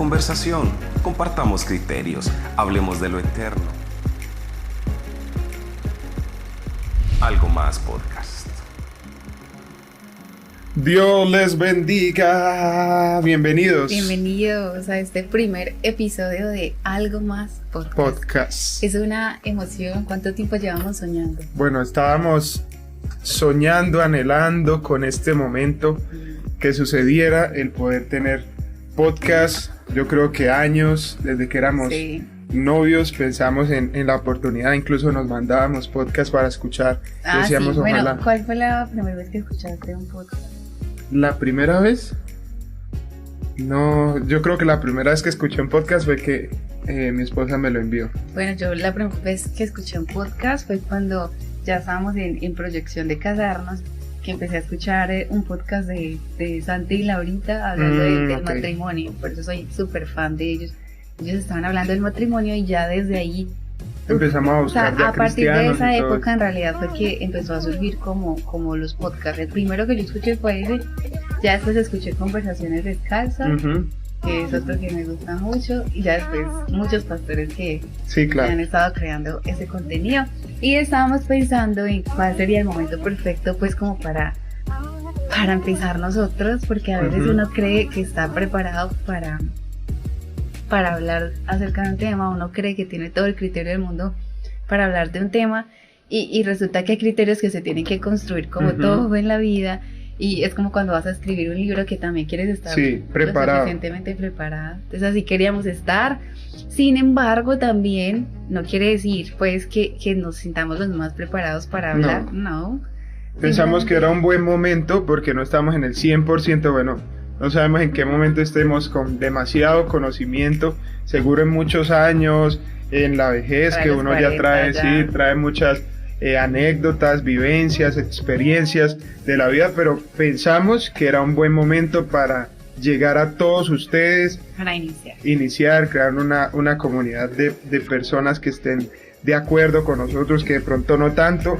conversación, compartamos criterios, hablemos de lo eterno. Algo Más Podcast. Dios les bendiga. Bienvenidos a este primer episodio de Algo Más Podcast. Es una emoción. ¿Cuánto tiempo llevamos soñando? Bueno, estábamos soñando, anhelando con este momento que sucediera, el poder tener podcast. Yo creo que años, desde que éramos novios, pensamos en la oportunidad, incluso nos mandábamos podcast para escuchar. Decíamos, bueno, ojalá. ¿Cuál fue la primera vez que escuchaste un podcast? ¿La primera vez? No, yo creo que la primera vez que escuché un podcast fue que mi esposa me lo envió. Bueno, yo la primera vez que escuché un podcast fue cuando ya estábamos en proyección de casarnos, que empecé a escuchar un podcast de Santi y Laurita hablando del matrimonio. Por eso soy súper fan de ellos. Ellos estaban hablando del matrimonio y ya desde ahí empezamos a buscar a partir de esa época en realidad fue que empezó a surgir como los podcasts. El primero que yo escuché fue ese, ya después escuché Conversaciones Descalzas, que es otro que me gusta mucho, y ya después muchos pastores que han estado creando ese contenido, y estábamos pensando en cuál sería el momento perfecto pues como para empezar nosotros, porque a veces uno cree que está preparado para hablar acerca de un tema, uno cree que tiene todo el criterio del mundo para hablar de un tema, y resulta que hay criterios que se tienen que construir como todo en la vida, y es como cuando vas a escribir un libro que también quieres estar preparado. Suficientemente preparada. Entonces así queríamos estar. Sin embargo, también no quiere decir pues que nos sintamos los más preparados para hablar, no. Pensamos que era un buen momento porque no estamos en el 100%, bueno, no sabemos en qué momento estemos con demasiado conocimiento, seguro en muchos años, en la vejez, que uno ya trae muchas anécdotas, vivencias, experiencias de la vida, pero pensamos que era un buen momento para llegar a todos ustedes, para iniciar, crear una comunidad de personas que estén de acuerdo con nosotros, que de pronto no tanto,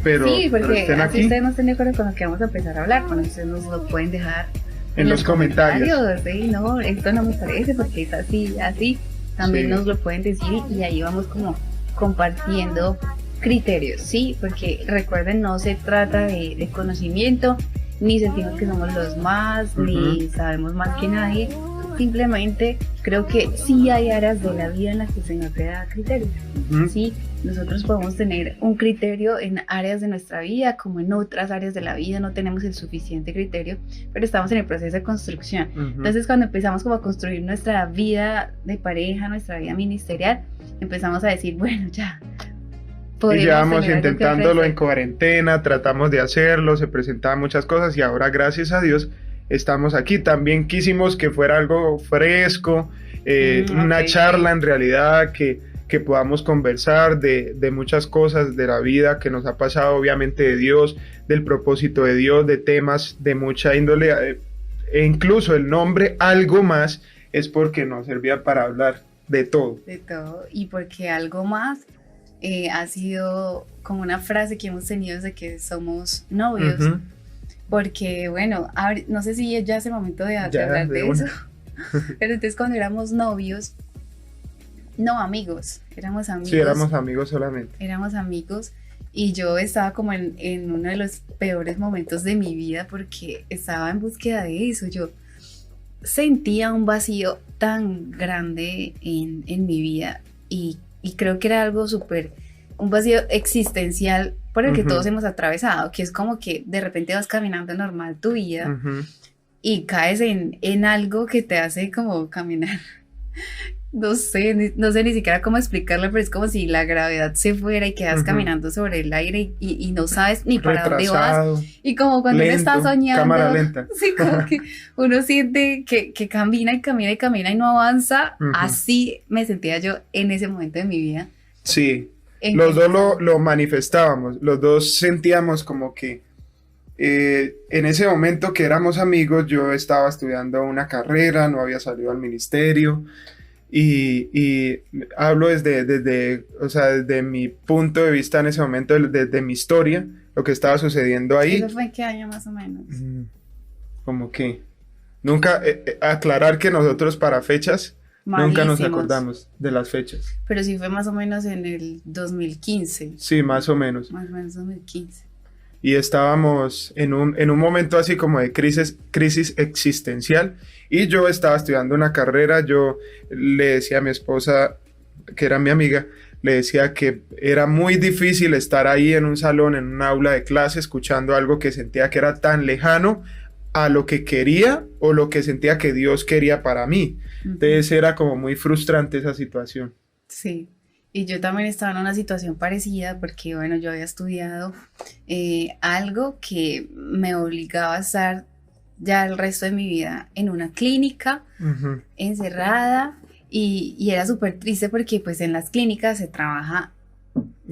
pero porque estén así aquí. Ustedes no estén de acuerdo con lo que vamos a empezar a hablar, con ustedes nos lo pueden dejar en los comentarios. Sí, no, esto no me parece porque es así, también nos lo pueden decir, y ahí vamos como compartiendo criterios, sí, porque recuerden, no se trata de conocimiento, ni sentimos que somos los más, ni sabemos más que nadie. Simplemente creo que sí hay áreas de la vida en las que se nos da criterios. Sí, nosotros podemos tener un criterio en áreas de nuestra vida, como en otras áreas de la vida no tenemos el suficiente criterio, pero estamos en el proceso de construcción. Entonces, cuando empezamos como a construir nuestra vida de pareja, nuestra vida ministerial, empezamos a decir, bueno, ya. Y llevamos intentándolo en cuarentena, tratamos de hacerlo, se presentaban muchas cosas y ahora, gracias a Dios, estamos aquí. También quisimos que fuera algo fresco, una charla en realidad, que podamos conversar de muchas cosas de la vida que nos ha pasado, obviamente de Dios, del propósito de Dios, de temas de mucha índole, e incluso el nombre Algo Más es porque nos servía para hablar de todo. De todo, y porque algo más ha sido como una frase que hemos tenido desde que somos novios, porque bueno, no sé si ya es el momento de hablar de eso, pero entonces cuando éramos novios, no amigos, éramos amigos. Sí, éramos amigos solamente. Éramos amigos, y yo estaba como en uno de los peores momentos de mi vida porque estaba en búsqueda de eso. Yo sentía un vacío tan grande en mi vida, y creo que era algo un vacío existencial por el que todos hemos atravesado, que es como que de repente vas caminando normal tu vida y caes en algo que te hace como caminar, no sé ni siquiera cómo explicarlo, pero es como si la gravedad se fuera y quedas caminando sobre el aire y no sabes ni para dónde vas, y como cuando uno está soñando, cámara lenta. Sí, como que uno siente que camina y no avanza. Así me sentía yo en ese momento de mi vida. Sí, los dos lo manifestábamos, los dos sentíamos como que en ese momento que éramos amigos, yo estaba estudiando una carrera, no había salido al ministerio, y hablo desde mi punto de vista en ese momento, desde mi historia, lo que estaba sucediendo ahí. ¿Eso fue en qué año más o menos? Como que Nunca, aclarar que nosotros para fechas, nunca nos Malísimos. acordamos de las fechas. Pero sí fue más o menos en el 2015. Sí, más o menos. Más o menos 2015. Y estábamos en un momento así como de crisis existencial, y yo estaba estudiando una carrera. Yo le decía a mi esposa, que era mi amiga, le decía que era muy difícil estar ahí en un salón, en un aula de clase, escuchando algo que sentía que era tan lejano a lo que quería o lo que sentía que Dios quería para mí. Entonces era como muy frustrante esa situación. Sí, y yo también estaba en una situación parecida porque, bueno, yo había estudiado algo que me obligaba a estar ya el resto de mi vida en una clínica, encerrada, y era súper triste porque pues en las clínicas se trabaja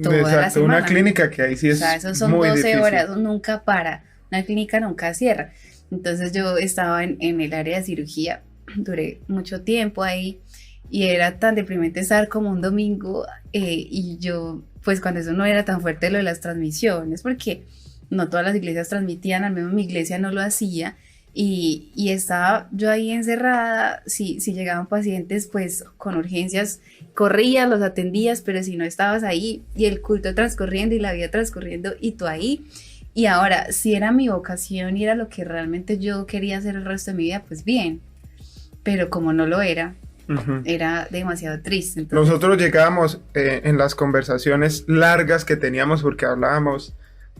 toda la semana. Una clínica que ahí sí es muy difícil. O sea, esos son 12 horas, nunca para, una clínica nunca cierra. Entonces yo estaba en el área de cirugía, duré mucho tiempo ahí, y era tan deprimente estar como un domingo, y yo, pues cuando eso no era tan fuerte lo de las transmisiones, porque no todas las iglesias transmitían, al menos mi iglesia no lo hacía, y estaba yo ahí encerrada. Si llegaban pacientes pues con urgencias, corrías, los atendías, pero si no estabas ahí, y el culto transcurriendo y la vida transcurriendo y tú ahí. Y ahora, si era mi vocación y era lo que realmente yo quería hacer el resto de mi vida, pues bien, pero como no lo era, era demasiado triste. Entonces, nosotros llegábamos en las conversaciones largas que teníamos, porque hablábamos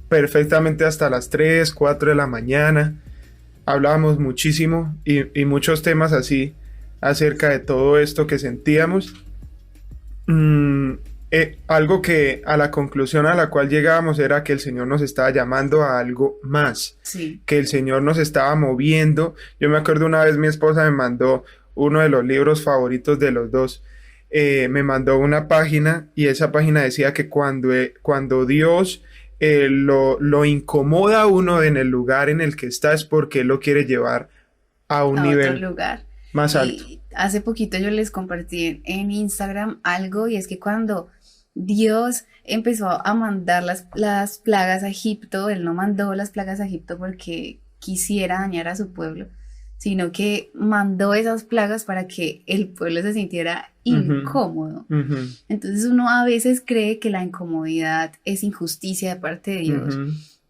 perfectamente hasta las 3, 4 de la mañana, hablábamos muchísimo y muchos temas así acerca de todo esto que sentíamos. Algo que a la conclusión a la cual llegábamos era que el Señor nos estaba llamando a algo más, sí, que el Señor nos estaba moviendo. Yo me acuerdo una vez mi esposa me mandó uno de los libros favoritos de los dos. Me mandó una página, y esa página decía que cuando Dios lo incomoda a uno en el lugar en el que está, es porque Él lo quiere llevar a un nivel otro lugar más alto. Y hace poquito yo les compartí en Instagram algo, y es que cuando Dios empezó a mandar las plagas a Egipto, Él no mandó las plagas a Egipto porque quisiera dañar a su pueblo, sino que mandó esas plagas para que el pueblo se sintiera incómodo. Entonces uno a veces cree que la incomodidad es injusticia de parte de Dios,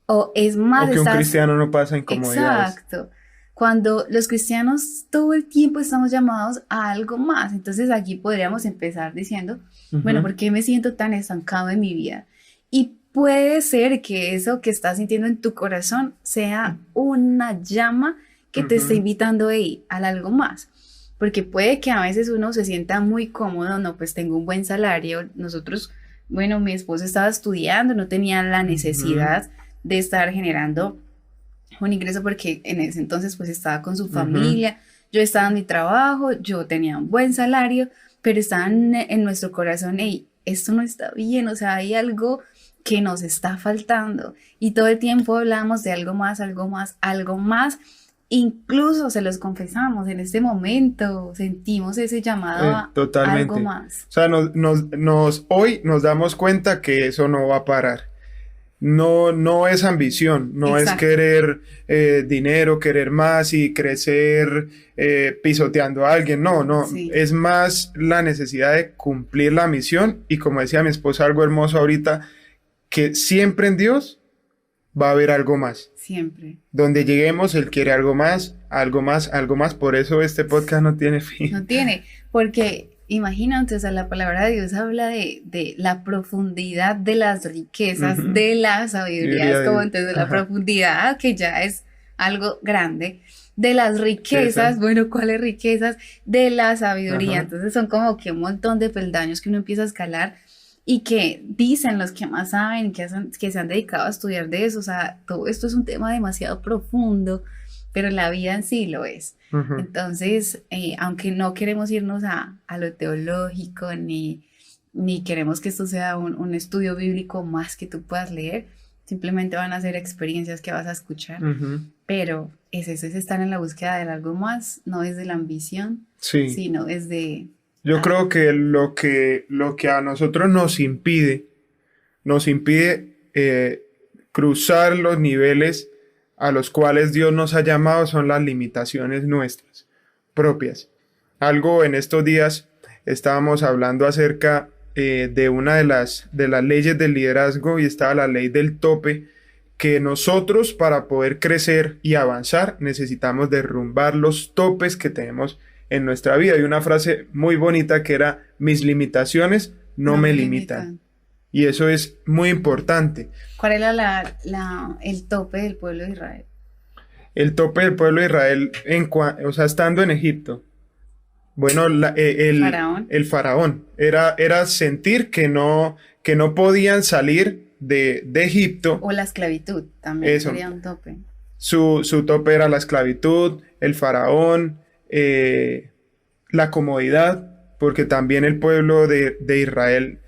o es más... O que un cristiano no pasa incomodidades. Exacto. Cuando los cristianos todo el tiempo estamos llamados a algo más. Entonces aquí podríamos empezar diciendo, bueno, ¿por qué me siento tan estancado en mi vida? Y puede ser que eso que estás sintiendo en tu corazón sea una llama que te está invitando a algo más. Porque puede que a veces uno se sienta muy cómodo, no, pues tengo un buen salario. Nosotros, bueno, mi esposo estaba estudiando, no tenía la necesidad de estar generando un ingreso porque en ese entonces pues estaba con su familia, yo estaba en mi trabajo, yo tenía un buen salario, pero estaba en nuestro corazón, hey, esto no está bien, o sea, hay algo que nos está faltando, y todo el tiempo hablamos de algo más, algo más, algo más. Incluso se los confesamos, en este momento sentimos ese llamado a algo más. O sea, hoy nos damos cuenta que eso no va a parar. No es ambición, no es querer dinero, querer más y crecer pisoteando a alguien, no, es más la necesidad de cumplir la misión. Y como decía mi esposa, algo hermoso ahorita, que siempre en Dios va a haber algo más. Siempre. Donde lleguemos, Él quiere algo más, algo más, algo más. Por eso este podcast no tiene fin. No tiene, porque imagínate, o sea, la palabra de Dios habla de la profundidad de las riquezas, de la sabiduría, es como entonces la profundidad, que ya es algo grande, de las riquezas, bueno, ¿cuáles riquezas? De la sabiduría. Entonces son como que un montón de peldaños que uno empieza a escalar, y que dicen los que más saben, que se han dedicado a estudiar de eso, o sea, todo esto es un tema demasiado profundo, pero la vida en sí lo es. Entonces, aunque no queremos irnos a lo teológico, ni queremos que esto sea un estudio bíblico más que tú puedas leer, simplemente van a ser experiencias que vas a escuchar, pero es estar en la búsqueda de algo más, no es de la ambición, sino es de... Yo creo que lo que a nosotros nos impide cruzar los niveles a los cuales Dios nos ha llamado son las limitaciones nuestras propias. Algo en estos días estábamos hablando acerca de una de las leyes del liderazgo, y estaba la ley del tope, que nosotros para poder crecer y avanzar necesitamos derrumbar los topes que tenemos en nuestra vida. Y una frase muy bonita que era: mis limitaciones no me limitan. Y eso es muy importante. ¿Cuál era el tope del pueblo de Israel? El tope del pueblo de Israel, estando en Egipto. Bueno, el faraón era sentir que no podían salir de Egipto. O la esclavitud también sería un tope. Su tope era la esclavitud, el faraón, la comodidad, porque también el pueblo de Israel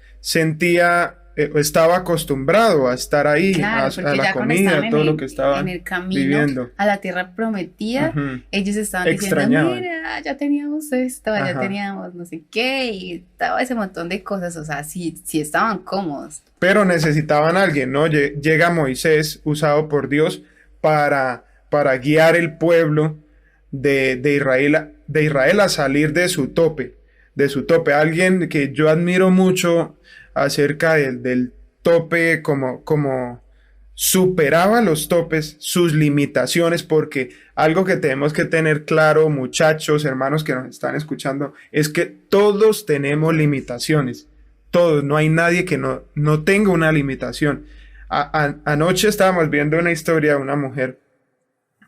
estaba acostumbrado a estar ahí, claro, a la comida, a todo lo que estaba en el camino viviendo a la tierra prometida. Ellos estaban diciendo: mira, ya teníamos esto, ya teníamos no sé qué, y estaba ese montón de cosas. O sea, sí estaban cómodos, pero necesitaban a alguien, ¿no? Llega Moisés, usado por Dios para guiar el pueblo de Israel a salir de su tope. Alguien que yo admiro mucho acerca del tope, como superaba los topes, sus limitaciones, porque algo que tenemos que tener claro, muchachos, hermanos que nos están escuchando, es que todos tenemos limitaciones. Todos, no hay nadie que no tenga una limitación. Anoche estábamos viendo una historia de una mujer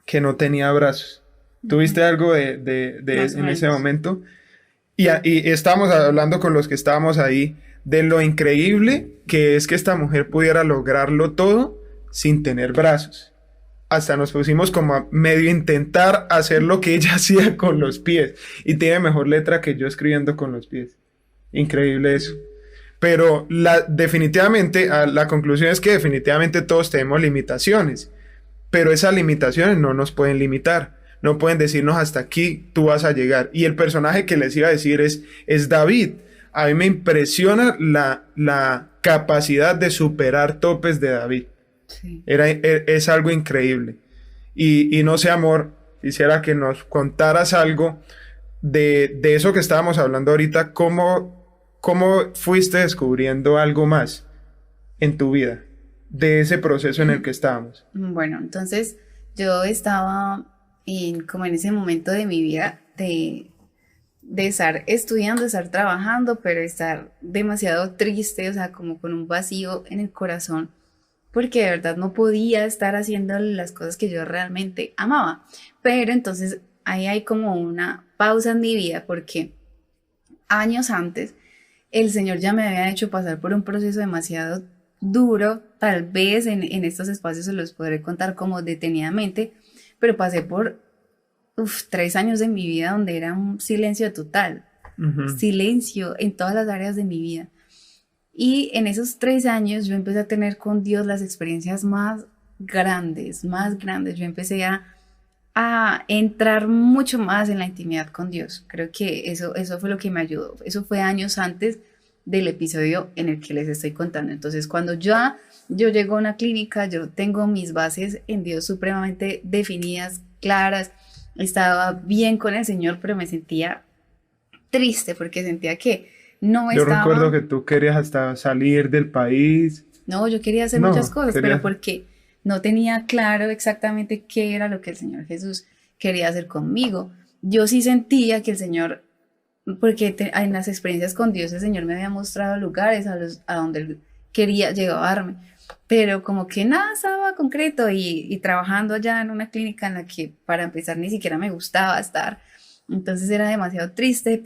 que no tenía brazos. ¿Tuviste algo en ese momento? Y estábamos hablando con los que estábamos ahí de lo increíble que es que esta mujer pudiera lograrlo todo sin tener brazos. Hasta nos pusimos como a medio intentar hacer lo que ella hacía con los pies. Y tiene mejor letra que yo escribiendo con los pies. Increíble eso. Pero definitivamente, la conclusión es que definitivamente todos tenemos limitaciones. Pero esas limitaciones no nos pueden limitar. No pueden decirnos: hasta aquí tú vas a llegar. Y el personaje que les iba a decir es David. A mí me impresiona la capacidad de superar topes de David. Sí. Es algo increíble. Y no sé, amor, quisiera que nos contaras algo de eso que estábamos hablando ahorita. ¿Cómo fuiste descubriendo algo más en tu vida de ese proceso en el que estábamos? Bueno, entonces yo estaba como en ese momento de mi vida de estar estudiando, de estar trabajando, pero estar demasiado triste, o sea, como con un vacío en el corazón, porque de verdad no podía estar haciendo las cosas que yo realmente amaba. Pero entonces ahí hay como una pausa en mi vida, porque años antes el Señor ya me había hecho pasar por un proceso demasiado duro. Tal vez en estos espacios se los podré contar como detenidamente, pero pasé por 3 años de mi vida donde era un silencio total, silencio en todas las áreas de mi vida. Y en esos 3 años yo empecé a tener con Dios las experiencias más grandes. Yo empecé a entrar mucho más en la intimidad con Dios. Creo que eso fue lo que me ayudó. Eso fue años antes del episodio en el que les estoy contando. Entonces, cuando yo llego a una clínica, yo tengo mis bases en Dios supremamente definidas, claras. Estaba bien con el Señor, pero me sentía triste porque sentía que no estaba... Yo recuerdo que tú querías hasta salir del país. No, yo quería hacer muchas cosas, pero porque no tenía claro exactamente qué era lo que el Señor Jesús quería hacer conmigo. Yo sí sentía que el Señor, porque en las experiencias con Dios el Señor me había mostrado lugares a donde Él quería llevarme, pero como que nada estaba concreto, y trabajando allá en una clínica en la que para empezar ni siquiera me gustaba estar. Entonces era demasiado triste.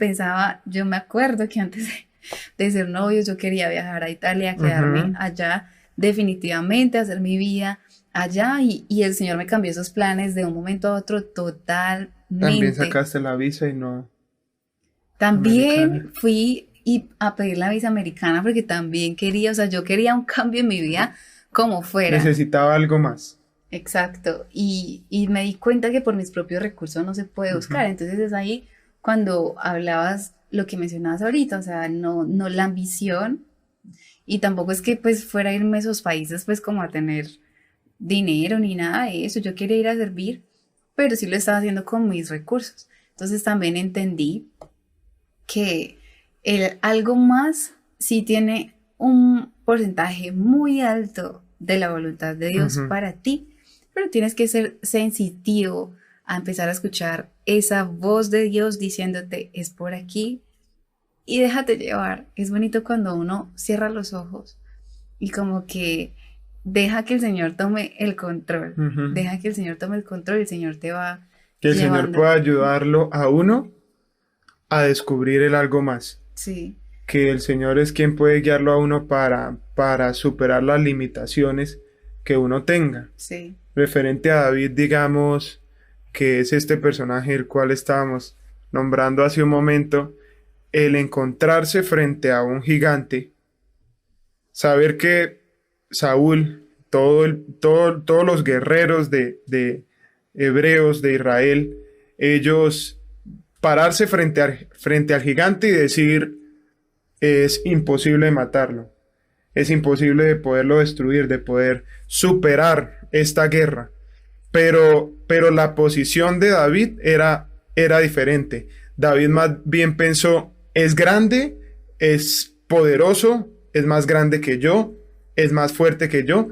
Yo me acuerdo que antes de ser novios yo quería viajar a Italia, quedarme allá definitivamente, hacer mi vida allá, y el Señor me cambió esos planes de un momento a otro totalmente. También sacaste la visa y no... También americana. Fui a pedir la visa americana porque también quería, o sea, yo quería un cambio en mi vida como fuera. Necesitaba algo más. Exacto, y me di cuenta que por mis propios recursos no se puede buscar. Entonces es ahí cuando hablabas lo que mencionabas ahorita, o sea, no la ambición, y tampoco es que pues fuera a irme a esos países pues como a tener dinero ni nada de eso, yo quería ir a servir, pero sí lo estaba haciendo con mis recursos. Entonces también entendí que el algo más sí tiene un porcentaje muy alto de la voluntad de Dios para ti, pero tienes que ser sensitivo a empezar a escuchar esa voz de Dios diciéndote es por aquí y déjate llevar. Es bonito cuando uno cierra los ojos y como que deja que el Señor tome el control, deja que el Señor tome el control y el Señor te va que el llevando. Señor pueda ayudarlo a uno a descubrir el algo más. Sí. Que el Señor es quien puede guiarlo a uno para superar las limitaciones que uno tenga. Sí. Referente a David, digamos, que es este personaje el cual estábamos nombrando hace un momento, el encontrarse frente a un gigante, saber que Saúl, todos los guerreros de hebreos de Israel, ellos pararse frente al gigante y decir, es imposible matarlo, es imposible de poderlo destruir, de poder superar esta guerra. Pero la posición de David era diferente. David más bien pensó, es grande, es poderoso, es más grande que yo, es más fuerte que yo.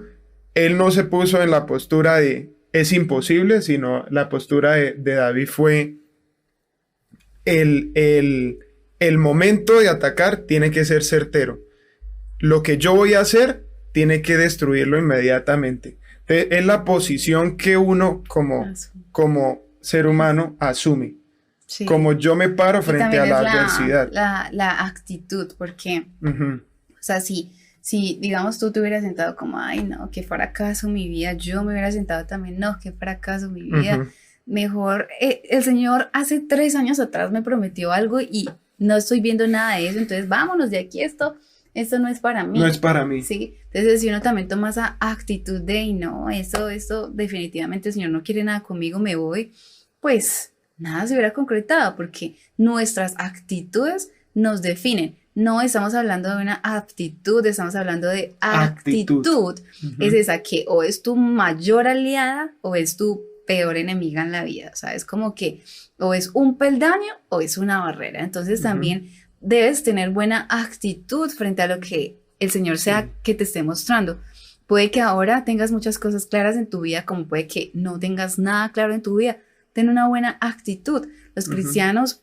Él no se puso en la postura de es imposible, sino la postura de David fue el momento de atacar tiene que ser certero. Lo que yo voy a hacer tiene que destruirlo inmediatamente. Es la posición que uno como ser humano asume. Sí. Como yo me paro frente a la adversidad. La actitud, porque, o sea, si digamos tú te hubieras sentado como, ay no, qué fracaso mi vida, yo me hubiera sentado también, no, qué fracaso mi vida. Mejor, el Señor hace 3 años atrás me prometió algo y no estoy viendo nada de eso, entonces vámonos de aquí, esto no es para mí. No es para mí. Sí, entonces si uno también toma esa actitud de, no, esto definitivamente el Señor no quiere nada conmigo, me voy, pues nada se hubiera concretado, porque nuestras actitudes nos definen. No estamos hablando de una aptitud, estamos hablando de actitud. Es esa que o es tu mayor aliada o es tu peor enemiga en la vida, o sea, es como que o es un peldaño o es una barrera. Entonces también debes tener buena actitud frente a lo que el Señor sea que te esté mostrando. Puede que ahora tengas muchas cosas claras en tu vida, como puede que no tengas nada claro en tu vida. Ten una buena actitud. Los cristianos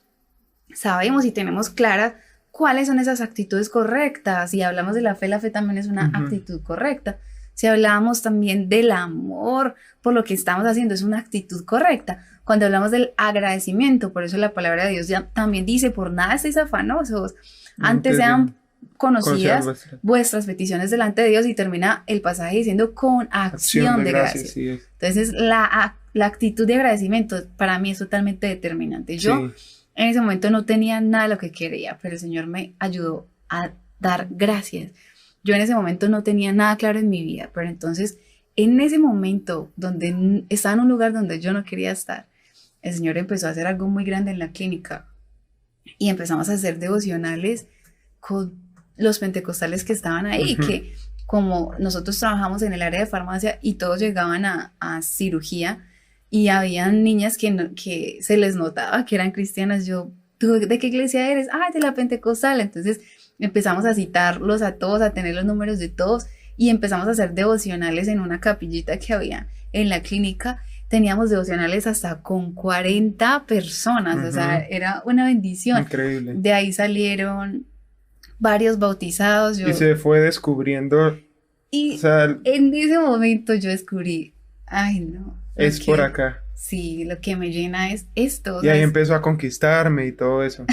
sabemos y tenemos clara cuáles son esas actitudes correctas. Si hablamos de la fe también es una actitud correcta. Si hablamos también del amor por lo que estamos haciendo, es una actitud correcta. Cuando hablamos del agradecimiento, por eso la palabra de Dios ya también dice, por nada estéis afanosos, antes sean conocidas vuestras peticiones delante de Dios, y termina el pasaje diciendo con acción de gracias. Sí. Entonces la actitud de agradecimiento para mí es totalmente determinante. Yo en ese momento no tenía nada de lo que quería, pero el Señor me ayudó a dar gracias. Yo en ese momento no tenía nada claro en mi vida, pero entonces en ese momento donde estaba en un lugar donde yo no quería estar, el Señor empezó a hacer algo muy grande en la clínica y empezamos a hacer devocionales con los pentecostales que estaban ahí, que como nosotros trabajamos en el área de farmacia y todos llegaban a cirugía y habían niñas que se les notaba que eran cristianas. Yo, ¿tú de qué iglesia eres? Ah, de la pentecostal. Entonces empezamos a citarlos a todos, a tener los números de todos y empezamos a hacer devocionales en una capillita que había en la clínica. Teníamos devocionales hasta con 40 personas, o sea, era una bendición. Increíble. De ahí salieron varios bautizados. Y se fue descubriendo. Y en ese momento yo descubrí, ay no. Es por acá. Sí, lo que me llena es esto. Y ahí empezó a conquistarme y todo eso.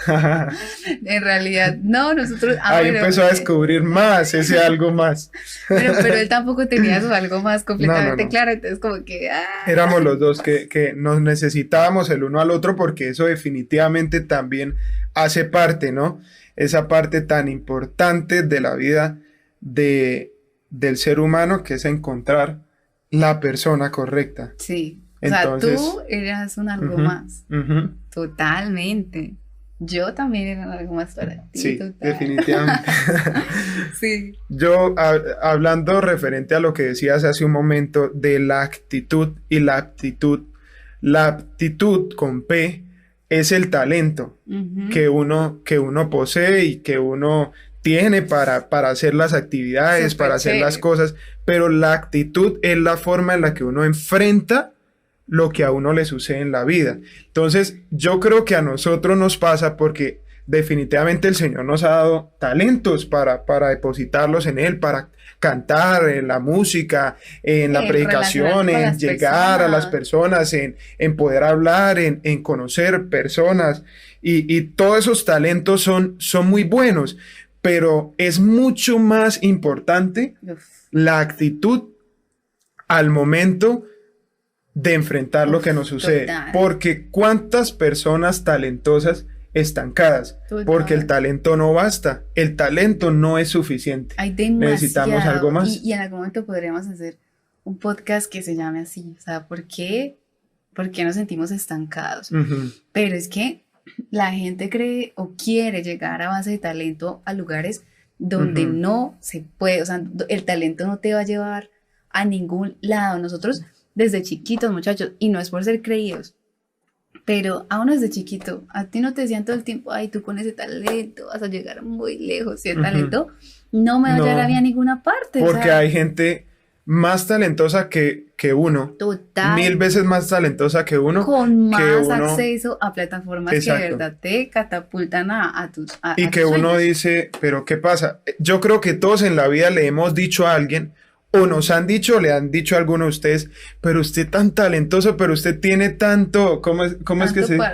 En realidad, no, nosotros... ahí empezó a descubrir más, ese algo más. pero él tampoco tenía su algo más completamente claro, entonces como que... Éramos los dos que nos necesitábamos el uno al otro, porque eso definitivamente también hace parte, ¿no? Esa parte tan importante de la vida del ser humano, que es encontrar la persona correcta. Sí. Entonces, o sea, tú eras un algo más. Totalmente. yo también era algo más para ti. Sí, total. definitivamente. Sí. Yo, hablando referente a lo que decías hace un momento de la actitud y la aptitud con P es el talento que uno posee y que uno tiene para hacer las actividades, para hacer las cosas, pero la actitud es la forma en la que uno enfrenta lo que a uno le sucede en la vida. Entonces, yo creo que a nosotros nos pasa porque definitivamente el Señor nos ha dado talentos para depositarlos en Él, para cantar, en la música, en la predicación, en llegar a las personas, en poder hablar, en conocer personas. Y todos esos talentos son muy buenos, pero es mucho más importante la actitud al momento de enfrentar lo que nos sucede. Total. Porque cuántas personas talentosas estancadas, total. Porque el talento no basta, el talento no es suficiente. Hay demasiado, necesitamos algo más. Y en algún momento podríamos hacer un podcast que se llame así, o sea, ¿por qué nos sentimos estancados? Pero es que la gente cree o quiere llegar a base de talento a lugares donde no se puede, o sea, el talento no te va a llevar a ningún lado. Nosotros desde chiquitos, muchachos, y no es por ser creídos, pero a uno desde chiquito, a ti no te decían todo el tiempo, ay, tú con ese talento vas a llegar muy lejos, y el talento no me va a llevar a mí a ninguna parte. Porque ¿sabes? Hay gente más talentosa que uno. Total. 1000 veces más talentosa que uno. Con más acceso a plataformas. Exacto. Que de verdad te catapultan a tus y que tus uno sueños. dice, pero ¿qué pasa? Yo creo que todos en la vida le hemos dicho a alguien, o nos han dicho, le han dicho a alguno de ustedes, pero usted tan talentoso, pero usted tiene tanto, ¿cómo es que se dice?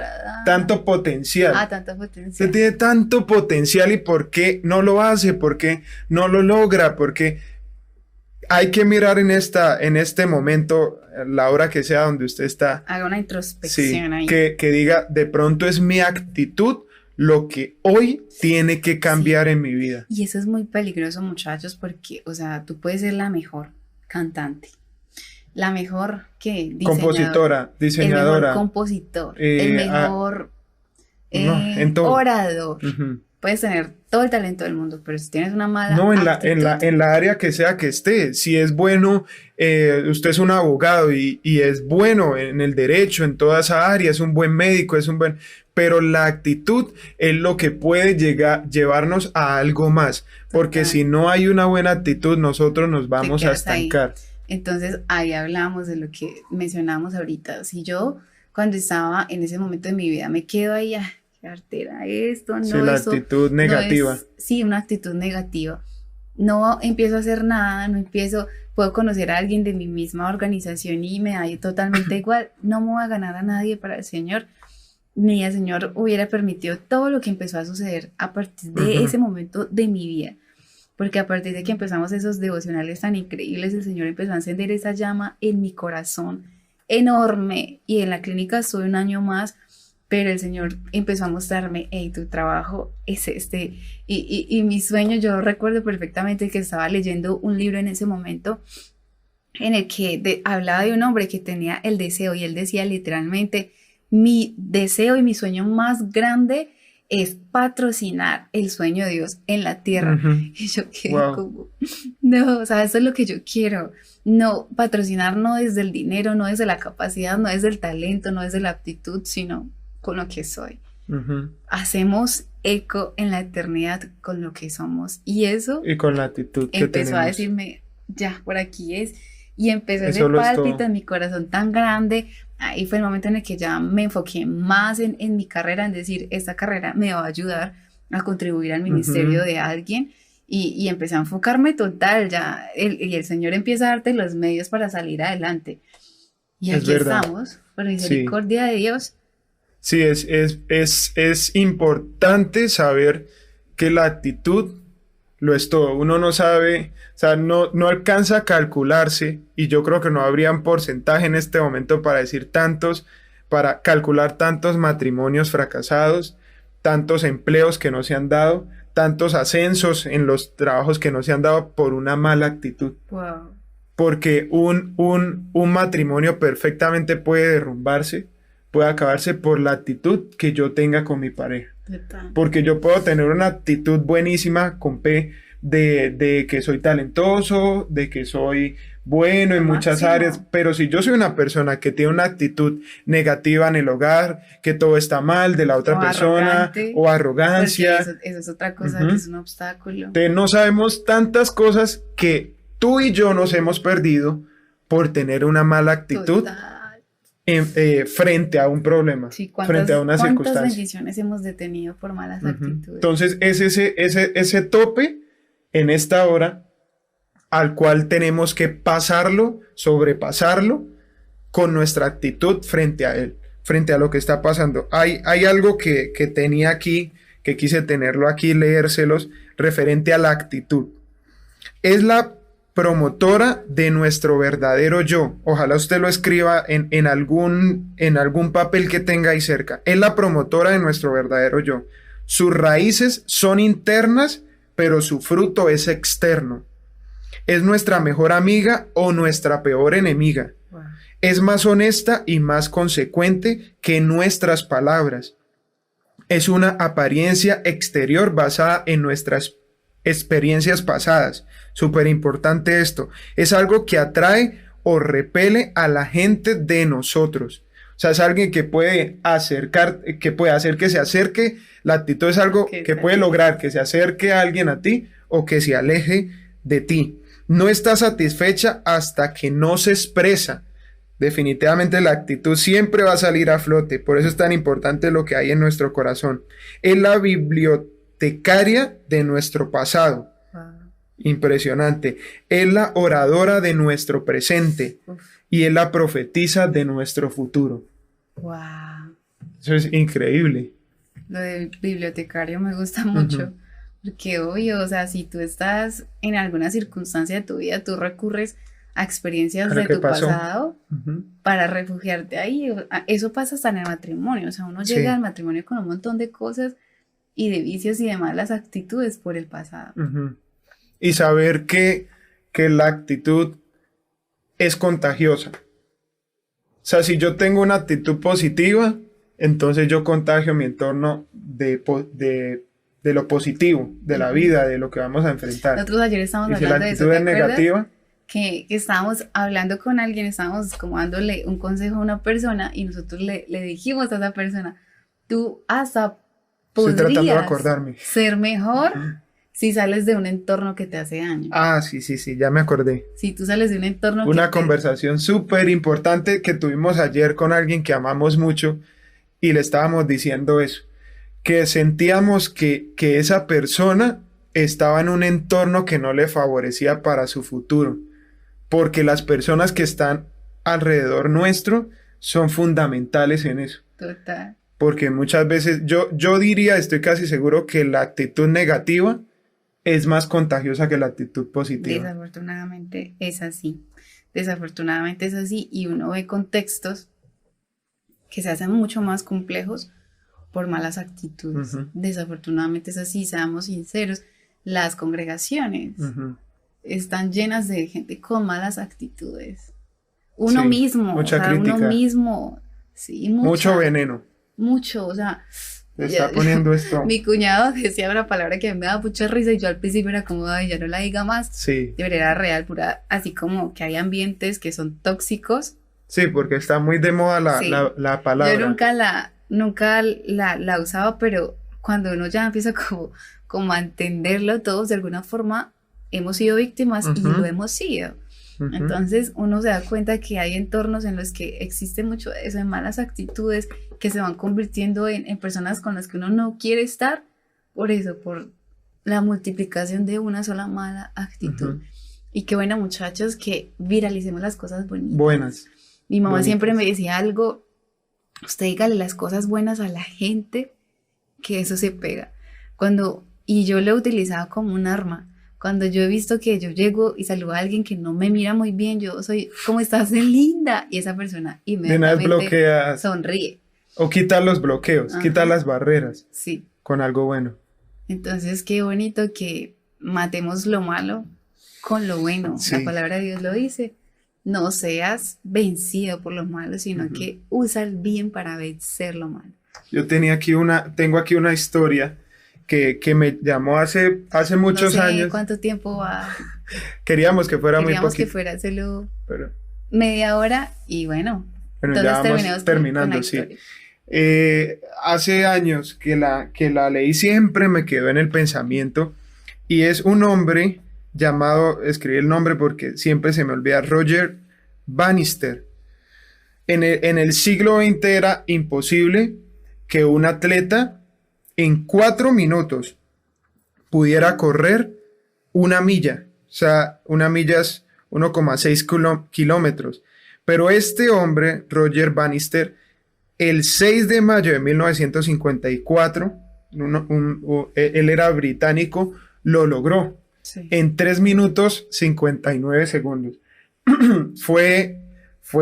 Tanto potencial. Tanto potencial. Usted tiene tanto potencial y ¿por qué no lo hace? ¿Por qué no lo logra? Porque hay que mirar en este momento, la hora que sea donde usted está. Haga una introspección ahí. Que diga, de pronto es mi actitud lo que hoy tiene que cambiar en mi vida. Y eso es muy peligroso, muchachos, porque, o sea, tú puedes ser la mejor cantante, la mejor, compositora, diseñadora, el mejor compositor, el mejor orador. Puedes tener todo el talento del mundo, pero si tienes una mala actitud, en la área que sea que esté, si es bueno, usted es un abogado y es bueno en el derecho, en toda esa área, es un buen médico, pero la actitud es lo que puede llevarnos a algo más, porque si no hay una buena actitud, nosotros nos vamos a estancar. Ahí. Entonces, ahí hablamos de lo que mencionamos ahorita. Si yo, cuando estaba en ese momento de mi vida, me quedo ahí, qué artera esto, no, sí, la actitud negativa. Sí, una actitud negativa. No empiezo a hacer nada, puedo conocer a alguien de mi misma organización y me da totalmente igual, no me voy a ganar a nadie para el Señor. Ni el Señor hubiera permitido todo lo que empezó a suceder a partir de ese momento de mi vida, porque a partir de que empezamos esos devocionales tan increíbles, el Señor empezó a encender esa llama en mi corazón enorme, y en la clínica estuve un año más, pero el Señor empezó a mostrarme, hey, tu trabajo es este, y mi sueño. Yo recuerdo perfectamente que estaba leyendo un libro en ese momento en el que hablaba de un hombre que tenía el deseo, y él decía literalmente, mi deseo y mi sueño más grande es patrocinar el sueño de Dios en la tierra. Y yo quedé como, no, o sea, eso es lo que yo quiero. No, patrocinar no desde el dinero, no desde la capacidad, no desde el talento, no desde la aptitud, sino con lo que soy. Hacemos eco en la eternidad con lo que somos. Y eso... Y con la actitud que empezó tenemos. a decirme, ya, por aquí es. Y empezó ese pálpito en mi corazón tan grande. Ahí fue el momento en el que ya me enfoqué más en mi carrera, en decir, esta carrera me va a ayudar a contribuir al ministerio de alguien, y empecé a enfocarme total, ya, y el Señor empieza a darte los medios para salir adelante. Y aquí estamos, por misericordia de Dios. Sí, es importante saber que la actitud lo es todo. Uno no sabe, o sea, no alcanza a calcularse, y yo creo que no habría un porcentaje en este momento para calcular tantos matrimonios fracasados, tantos empleos que no se han dado, tantos ascensos en los trabajos que no se han dado por una mala actitud. Wow. Porque un matrimonio perfectamente puede derrumbarse, puede acabarse por la actitud que yo tenga con mi pareja. Total. Porque yo puedo tener una actitud buenísima con P de que soy talentoso, de que soy bueno en muchas áreas, pero si yo soy una persona que tiene una actitud negativa en el hogar, que todo está mal de la otra persona, o arrogancia. Eso es otra cosa que es un obstáculo. No sabemos tantas cosas que tú y yo nos hemos perdido por tener una mala actitud frente a un problema, sí, frente a una circunstancia. ¿Cuántas bendiciones hemos detenido por malas actitudes? Entonces es ese tope en esta hora al cual tenemos que pasarlo, sobrepasarlo con nuestra actitud frente a él, frente a lo que está pasando. Hay algo que tenía aquí, que quise tenerlo aquí, leérselos, referente a la actitud. Es la promotora de nuestro verdadero yo. Ojalá usted lo escriba en algún papel que tenga ahí cerca. Es la promotora de nuestro verdadero yo. Sus raíces son internas, pero su fruto es externo. Es nuestra mejor amiga o nuestra peor enemiga. Wow. Es más honesta y más consecuente que nuestras palabras. Es una apariencia exterior basada en nuestras experiencias pasadas. Súper importante esto. Es algo que atrae o repele a la gente de nosotros. O sea, es alguien que puede hacer que se acerque. La actitud es algo que puede lograr que se acerque a alguien a ti o que se aleje de ti. No está satisfecha hasta que no se expresa. Definitivamente la actitud siempre va a salir a flote. Por eso es tan importante lo que hay en nuestro corazón. Es la bibliotecaria de nuestro pasado. Wow. Impresionante. Es la oradora de nuestro presente. Y es la profetisa de nuestro futuro. Wow. Eso es increíble. Lo de bibliotecario me gusta mucho. Porque obvio, o sea, si tú estás en alguna circunstancia de tu vida, tú recurres a experiencias de tu pasado para refugiarte ahí. Eso pasa hasta en el matrimonio. O sea, uno llega al matrimonio con un montón de cosas y de vicios y de malas actitudes por el pasado. Y saber que la actitud es contagiosa. O sea, si yo tengo una actitud positiva, entonces yo contagio mi entorno de lo positivo, de la vida, de lo que vamos a enfrentar. Nosotros ayer estábamos hablando de eso. Si la actitud es negativa, que estábamos hablando con alguien, estábamos como dándole un consejo a una persona y nosotros le dijimos a esa persona, tú hasta podrías ser mejor si sales de un entorno que te hace daño. Ah, sí, ya me acordé. Si tú sales de un entorno una conversación súper importante que tuvimos ayer con alguien que amamos mucho y le estábamos diciendo eso, que sentíamos que esa persona estaba en un entorno que no le favorecía para su futuro, porque las personas que están alrededor nuestro son fundamentales en eso. Total. Porque muchas veces yo diría, estoy casi seguro que la actitud negativa es más contagiosa que la actitud positiva. Desafortunadamente es así. Y uno ve contextos que se hacen mucho más complejos por malas actitudes. Desafortunadamente es así, seamos sinceros. Las congregaciones están llenas de gente con malas actitudes. Uno mismo, sí, mucho veneno. Mucho, o sea, está poniendo esto. Mi cuñado decía una palabra que me daba mucha risa y yo al principio era como, ay, ya no la diga más. Sí. De verdad era real, pura, así como que hay ambientes que son tóxicos. Sí, porque está muy de moda la palabra. Yo nunca la usaba, pero cuando uno ya empieza como a entenderlo, todos de alguna forma hemos sido víctimas y lo hemos sido. Entonces uno se da cuenta que hay entornos en los que existe mucho eso de malas actitudes que se van convirtiendo en personas con las que uno no quiere estar por eso, por la multiplicación de una sola mala actitud. Y qué bueno, muchachos, que viralicemos las cosas bonitas. Buenas. Mi mamá siempre me decía algo, usted dígale las cosas buenas a la gente, que eso se pega. Y yo lo he utilizado como un arma. Cuando yo he visto que yo llego y saludo a alguien que no me mira muy bien, yo soy, ¿cómo estás? linda. Y esa persona inmediatamente sonríe. O quita los bloqueos, quita las barreras. Sí. Con algo bueno. Entonces, qué bonito que matemos lo malo con lo bueno. Sí. La palabra de Dios lo dice. No seas vencido por lo malo, sino que usa el bien para vencer lo malo. tengo aquí una historia que me llamó hace muchos años. ¿Cuánto tiempo va? Queríamos que fuera muy poquito. Queríamos que fuera solo media hora y bueno ya vamos terminando, sí. Hace años que la leí, siempre me quedó en el pensamiento, y es un hombre llamado, escribí el nombre porque siempre se me olvida, Roger Bannister. En el siglo XX era imposible que un atleta en 4 minutos pudiera correr 1 milla. O sea, 1 milla es 1,6 kilómetros. Pero este hombre, Roger Bannister, el 6 de mayo de 1954, él era británico, lo logró en 3 minutos 59 segundos. Fue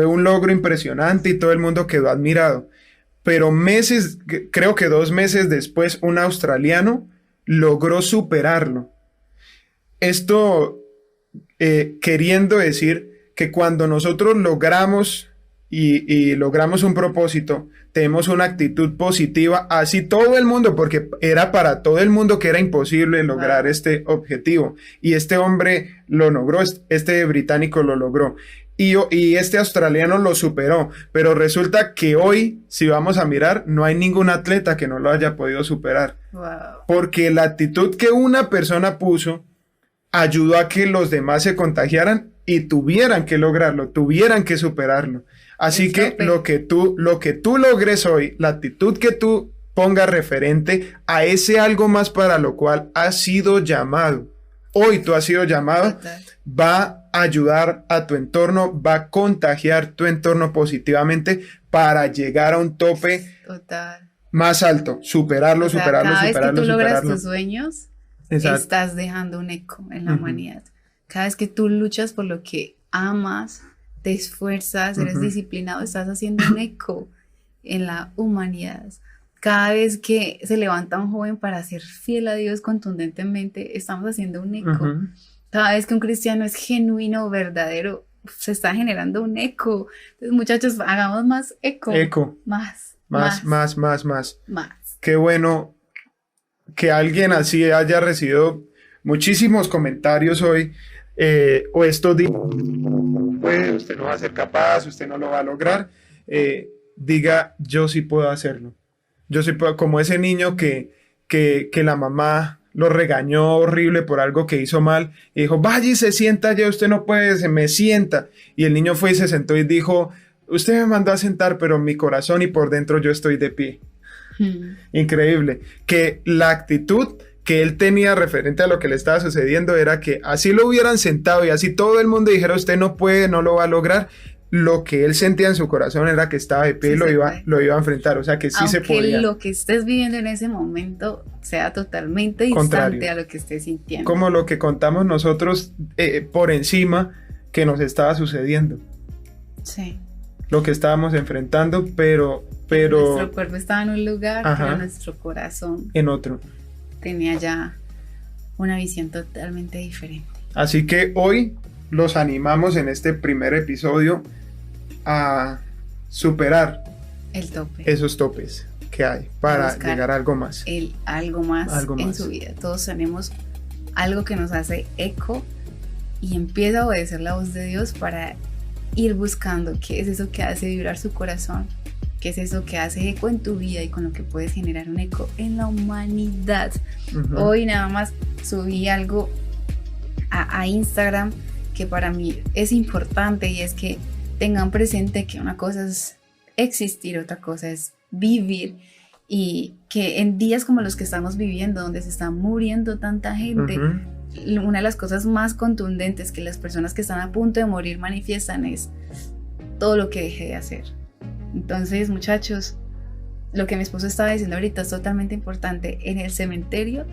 un logro impresionante y todo el mundo quedó admirado. Pero creo que 2 meses después, un australiano logró superarlo. Esto queriendo decir que cuando nosotros logramos y logramos un propósito, tenemos una actitud positiva, así todo el mundo, porque era para todo el mundo que era imposible lograr este objetivo. Y este hombre lo logró, este británico lo logró. Y este australiano lo superó, pero resulta que hoy, si vamos a mirar, no hay ningún atleta que no lo haya podido superar. Porque la actitud que una persona puso ayudó a que los demás se contagiaran y tuvieran que lograrlo, tuvieran que superarlo. Así que lo que tú logres hoy, la actitud que tú pongas referente a ese algo más para lo cual has sido llamado. Hoy tú has sido llamado, va a ayudar a tu entorno, va a contagiar tu entorno positivamente para llegar a un tope más alto, superarlo. Cada vez que tú logras tus sueños, estás dejando un eco en la humanidad. Cada vez que tú luchas por lo que amas, te esfuerzas, eres disciplinado, estás haciendo un eco en la humanidad. Cada vez que se levanta un joven para ser fiel a Dios contundentemente, estamos haciendo un eco. Cada vez que un cristiano es genuino, verdadero, se está generando un eco. Entonces, muchachos, hagamos más eco. Más. Qué bueno que alguien así haya recibido muchísimos comentarios hoy, o estos días. Usted no va a ser capaz, usted no lo va a lograr. Diga, yo sí puedo hacerlo. Yo sí puedo, como ese niño que la mamá lo regañó horrible por algo que hizo mal y dijo, vaya y se sienta ya, usted no puede, se me sienta. Y el niño fue y se sentó y dijo, usted me mandó a sentar, pero en mi corazón y por dentro yo estoy de pie. Increíble. Que la actitud que él tenía referente a lo que le estaba sucediendo era que así lo hubieran sentado y así todo el mundo dijera, usted no puede, no lo va a lograr. Lo que él sentía en su corazón era que estaba de pie y lo iba a enfrentar, o sea que sí aunque se podía. Aunque lo que estés viviendo en ese momento sea totalmente distante a lo que estés sintiendo. Como lo que contamos nosotros por encima que nos estaba sucediendo. Sí. Lo que estábamos enfrentando, pero nuestro cuerpo estaba en un lugar, pero nuestro corazón en otro. Tenía ya una visión totalmente diferente. Así que hoy los animamos en este primer episodio a superar esos topes que hay para llegar a algo más. Algo más en su vida. Todos tenemos algo que nos hace eco y empieza a obedecer la voz de Dios para ir buscando qué es eso que hace vibrar su corazón, qué es eso que hace eco en tu vida y con lo que puedes generar un eco en la humanidad. Hoy nada más subí algo a Instagram que para mí es importante, y es que tengan presente que una cosa es existir, otra cosa es vivir, y que en días como los que estamos viviendo, donde se está muriendo tanta gente, una de las cosas más contundentes que las personas que están a punto de morir manifiestan es todo lo que dejé de hacer. Entonces, muchachos, lo que mi esposo estaba diciendo ahorita es totalmente importante. En el cementerio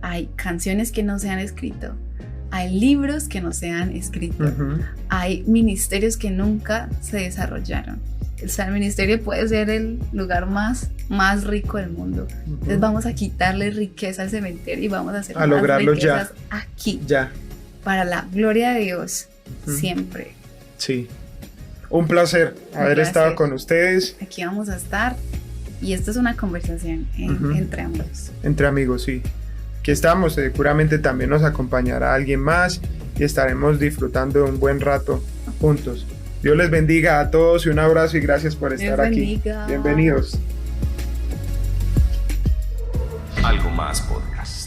hay canciones que no se han escrito, hay libros que no se han escrito, hay ministerios que nunca se desarrollaron. O sea, el ministerio puede ser el lugar más rico del mundo. Entonces vamos a quitarle riqueza al cementerio y vamos a hacer más lograrlo riquezas aquí. Para la gloria de Dios, siempre. Sí. Un placer haber estado con ustedes. Aquí vamos a estar Y esto es una conversación entre amigos. Entre amigos, sí. Aquí estamos, seguramente también nos acompañará alguien más y estaremos disfrutando de un buen rato juntos. Dios les bendiga a todos y un abrazo y gracias por estar aquí. Bienvenidos. Algo Más Podcast.